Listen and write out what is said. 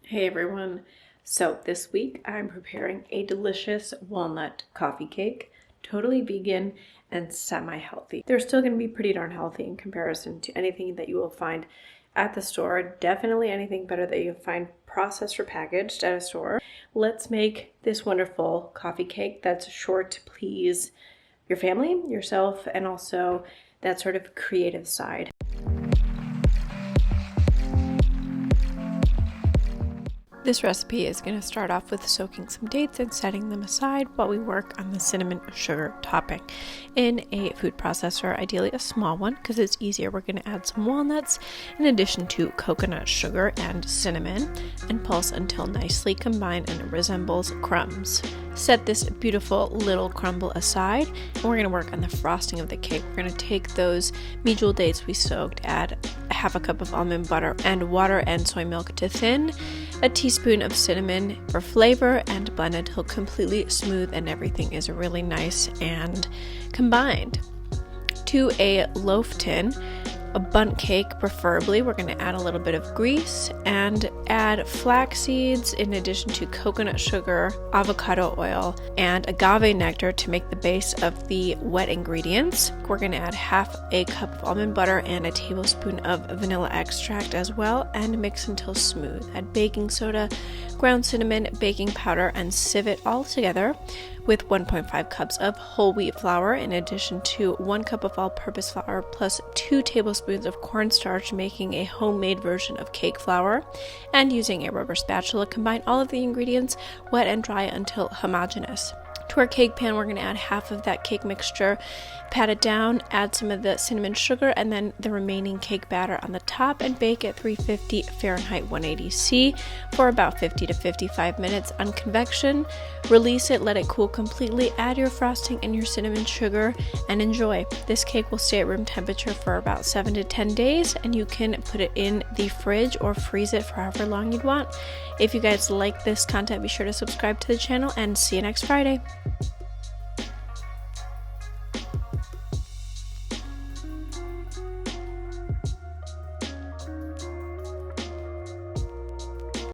Hey everyone. So this week I'm preparing a delicious walnut coffee cake, totally vegan and semi-healthy. They're still going to be pretty darn healthy in comparison to anything that you will find at the store. Definitely anything better that you find processed or packaged at a store. Let's make this wonderful coffee cake that's sure to please your family, yourself, and also that sort of creative side. This recipe is going to start off with soaking some dates and setting them aside while we work on the cinnamon sugar topping. In a food processor, ideally a small one because it's easier, we're going to add some walnuts in addition to coconut sugar and cinnamon and pulse until nicely combined and it resembles crumbs. Set this beautiful little crumble aside and we're going to work on the frosting of the cake. We're going to take those medjool dates we soaked, add half a cup of almond butter and water and soy milk to thin, a teaspoon of cinnamon for flavor, and blend until completely smooth and everything is really nice and combined. To a loaf tin, a bundt cake preferably, we're going to add a little bit of grease and add flax seeds in addition to coconut sugar, avocado oil, and agave nectar to make the base of the wet ingredients. We're going to add half a cup of almond butter and a tablespoon of vanilla extract as well and mix until smooth. Add baking soda, ground cinnamon, baking powder, and sieve it all together with 1.5 cups of whole wheat flour in addition to 1 cup of all-purpose flour plus 2 tablespoons of cornstarch, making a homemade version of cake flour. And using a rubber spatula, combine all of the ingredients, wet and dry until homogeneous. To our cake pan, we're going to add half of that cake mixture, pat it down, add some of the cinnamon sugar, and then the remaining cake batter on the top, and bake at 350 Fahrenheit 180 C for about 50 to 55 minutes on convection. Release it, let it cool completely, add your frosting and your cinnamon sugar, and enjoy. This cake will stay at room temperature for about 7 to 10 days, and you can put it in the fridge or freeze it for however long you'd want. If you guys like this content, be sure to subscribe to the channel, and see you next Friday.